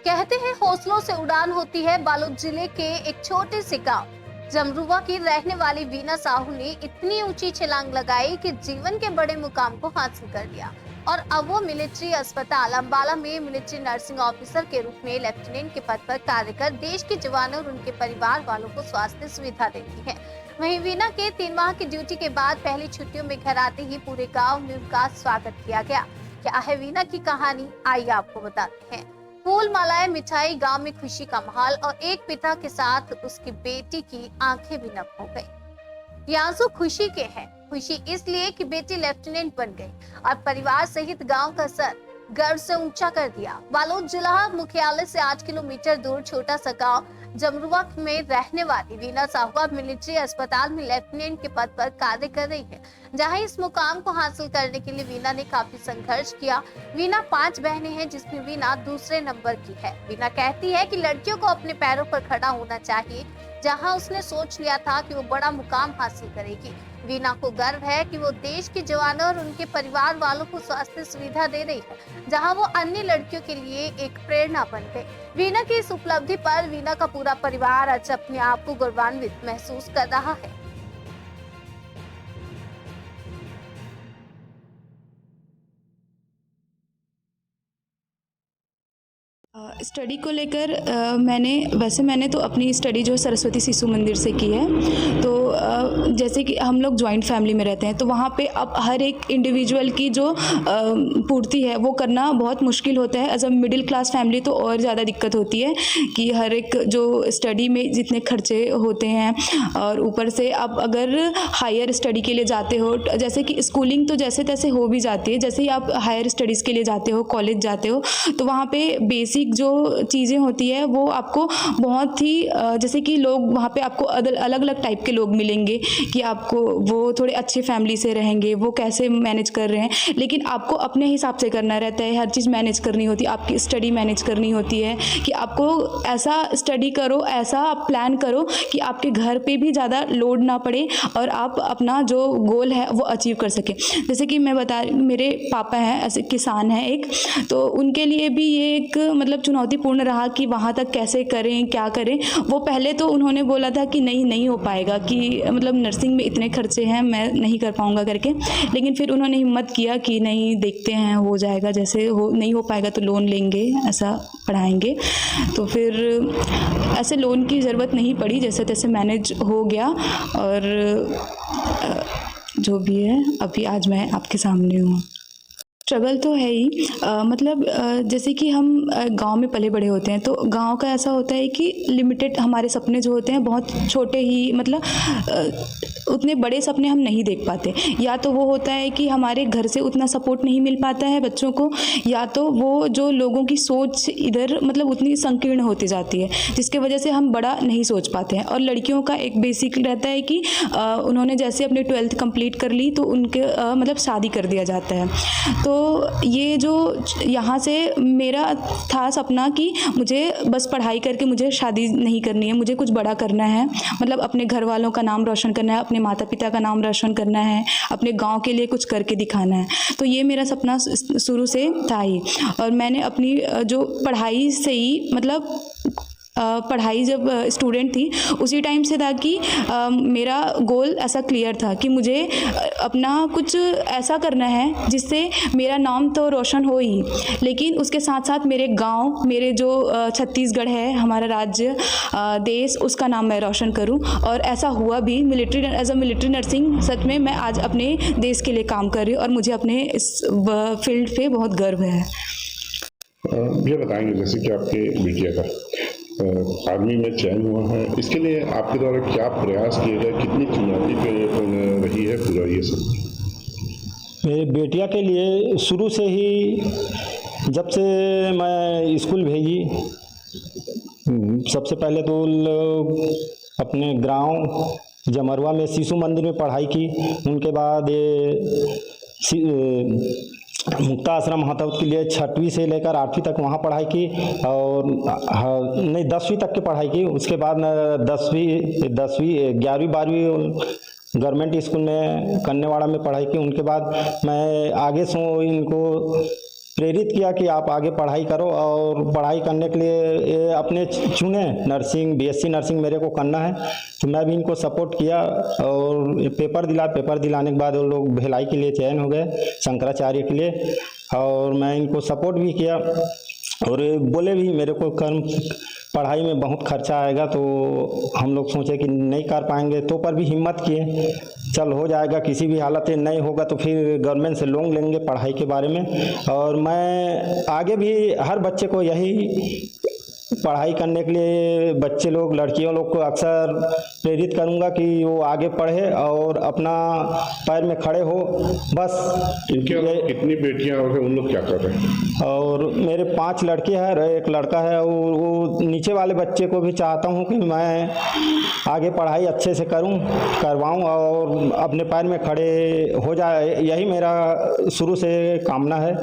कहते हैं हौसलों से उड़ान होती है। बालोद जिले के एक छोटे से गांव जमरुआ की रहने वाली वीना साहू ने इतनी ऊंची छलांग लगाई कि जीवन के बड़े मुकाम को हासिल कर लिया। और अब वो मिलिट्री अस्पताल अंबाला में मिलिट्री नर्सिंग ऑफिसर के रूप में लेफ्टिनेंट के पद पर कार्य कर देश के जवानों और उनके परिवार वालों को स्वास्थ्य सुविधा देती है। वहीं वीना के 3 माह की ड्यूटी के बाद पहली छुट्टियों में घर आते ही पूरे गाँव में उनका स्वागत किया गया। क्या है वीना की कहानी, आइए आपको बताते हैं। फूल मालाएं, मिठाई, गांव में खुशी का माहौल और एक पिता के साथ उसकी बेटी की आंखें भी नम हो गई। ये आंसू खुशी के हैं। खुशी इसलिए कि बेटी लेफ्टिनेंट बन गई और परिवार सहित गांव का सर गर्व से ऊंचा कर दिया। बालोद जिला मुख्यालय से 8 किलोमीटर दूर छोटा सा गांव जमरुआ में रहने वाली वीना साहू मिलिट्री अस्पताल में लेफ्टिनेंट के पद पर कार्य कर रही है, जहां इस मुकाम को हासिल करने के लिए वीना ने काफी संघर्ष किया। वीना 5 बहनें हैं, जिसमें वीना दूसरे नंबर की है। वीना कहती है कि लड़कियों को अपने पैरों पर खड़ा होना चाहिए। जहां उसने सोच लिया था कि वो बड़ा मुकाम हासिल करेगी। वीना को गर्व है कि वो देश के जवानों और उनके परिवार वालों को स्वास्थ्य सुविधा दे रही है, जहां वो अन्य लड़कियों के लिए एक प्रेरणा बन गई। वीना की इस उपलब्धि पर वीना का पूरा परिवार आज अपने आप को गौरवान्वित महसूस कर रहा है। स्टडी को लेकर मैंने तो अपनी स्टडी जो सरस्वती शिशु मंदिर से की है। तो जैसे कि हम लोग जॉइंट फैमिली में रहते हैं, तो वहाँ पे अब हर एक इंडिविजुअल की जो पूर्ति है वो करना बहुत मुश्किल होता है। As a middle class family तो और ज़्यादा दिक्कत होती है कि हर एक जो स्टडी में जितने खर्चे होते हैं, और ऊपर से अब अगर हायर स्टडी के लिए जाते हो, जैसे कि स्कूलिंग तो जैसे तैसे हो भी जाती है, जैसे ही आप हायर स्टडीज़ के लिए जाते हो, कॉलेज जाते हो, तो वहाँ पे बेसिक जो चीज़ें होती है वो आपको बहुत ही जैसे कि लोग वहाँ पे आपको अलग अलग टाइप के लोग मिलेंगे कि आपको वो थोड़े अच्छे फैमिली से रहेंगे, वो कैसे मैनेज कर रहे हैं, लेकिन आपको अपने हिसाब से करना रहता है। हर चीज़ मैनेज करनी होती है, आपकी स्टडी मैनेज करनी होती है कि आपको ऐसा स्टडी करो, ऐसा आप प्लान करो कि आपके घर पे भी ज़्यादा लोड ना पड़े और आप अपना जो गोल है वो अचीव कर सकें। जैसे कि मैं बता रही, मेरे पापा हैं ऐसे किसान हैं एक, तो उनके लिए भी ये एक मतलब चुनौतीपूर्ण रहा कि वहाँ तक कैसे करें, क्या करें। वो पहले तो उन्होंने बोला था कि नहीं हो पाएगा, कि मतलब नर्सिंग में इतने खर्चे हैं, मैं नहीं कर पाऊँगा करके। लेकिन फिर उन्होंने हिम्मत किया कि नहीं, देखते हैं, हो जाएगा, जैसे हो नहीं हो पाएगा तो लोन लेंगे, ऐसा पढ़ाएंगे। तो फिर ऐसे लोन की ज़रूरत नहीं पड़ी, जैसे तैसे मैनेज हो गया। और जो भी है अभी आज मैं आपके सामने हूँ। स्ट्रगल तो है ही, मतलब जैसे कि हम गांव में पले बड़े होते हैं, तो गांव का ऐसा होता है कि लिमिटेड हमारे सपने जो होते हैं बहुत छोटे ही, मतलब उतने बड़े सपने हम नहीं देख पाते। या तो वो होता है कि हमारे घर से उतना सपोर्ट नहीं मिल पाता है बच्चों को, या तो वो जो लोगों की सोच इधर मतलब उतनी संकीर्ण होती जाती है, जिसके वजह से हम बड़ा नहीं सोच पाते हैं। और लड़कियों का एक बेसिक रहता है कि उन्होंने जैसे अपनी 12th कंप्लीट कर ली तो उनके मतलब शादी कर दिया जाता है। तो ये जो यहाँ से मेरा था सपना कि मुझे बस पढ़ाई करके मुझे शादी नहीं करनी है, मुझे कुछ बड़ा करना है, मतलब अपने घर वालों का नाम रोशन करना है, अपने माता पिता का नाम रोशन करना है, अपने गांव के लिए कुछ करके दिखाना है। तो ये मेरा सपना शुरू से था ही। और मैंने अपनी जो पढ़ाई से ही मतलब पढ़ाई जब स्टूडेंट थी उसी टाइम से था कि मेरा गोल ऐसा क्लियर था कि मुझे अपना कुछ ऐसा करना है जिससे मेरा नाम तो रोशन हो ही, लेकिन उसके साथ साथ मेरे गांव, मेरे जो छत्तीसगढ़ है, हमारा राज्य, देश, उसका नाम मैं रोशन करूं। और ऐसा हुआ भी। एज अ मिलिट्री नर्सिंग सच में मैं आज अपने देश के लिए काम कर रही हूँ और मुझे अपने इस फील्ड पे बहुत गर्व है। ये बताएंगे जैसे कि आपके बिटिया का आर्मी में चयन हुआ है, इसके लिए आपके द्वारा क्या प्रयास किए गए, कितनी चुनौती पे रही है पूरा ये सब? मेरे बेटिया के लिए शुरू से ही, जब से मैं स्कूल भेजी, सबसे पहले तो लोग अपने गांव जमरुआ में शिशु मंदिर में पढ़ाई की। उनके बाद मुक्ता आश्रम महतवत के लिए 6वीं से लेकर 8वीं तक वहाँ पढ़ाई की, और नहीं 10वीं तक की पढ़ाई की। उसके बाद मैं 11वीं 12वीं गवर्नमेंट स्कूल में कन्नेवाड़ा में पढ़ाई की। उनके बाद मैं आगे से इनको प्रेरित किया कि आप आगे पढ़ाई करो, और पढ़ाई करने के लिए ये अपने चुने नर्सिंग, बीएससी नर्सिंग मेरे को करना है, तो मैं भी इनको सपोर्ट किया और पेपर दिलाने के बाद वो लोग भिलाई के लिए चयन हो गए, शंकराचार्य के लिए, और मैं इनको सपोर्ट भी किया। और ये बोले भी मेरे को पढ़ाई में बहुत खर्चा आएगा, तो हम लोग सोचे कि नहीं कर पाएंगे, तो पर भी हिम्मत किए, चल हो जाएगा, किसी भी हालत में नहीं होगा तो फिर गवर्नमेंट से लोन लेंगे पढ़ाई के बारे में। और मैं आगे भी हर बच्चे को यही पढ़ाई करने के लिए बच्चे लोग, लड़कियों लोग को अक्सर प्रेरित करूंगा कि वो आगे पढ़े और अपना पैर में खड़े हो। बस इनके कितनी बेटियां और उन लोग क्या कर रहे हैं? और मेरे 5 लड़के हैं और 1 लड़का है, और वो नीचे वाले बच्चे को भी चाहता हूँ कि मैं आगे पढ़ाई अच्छे से करवाऊँ और अपने पैर में खड़े हो जाए, यही मेरा शुरू से कामना है।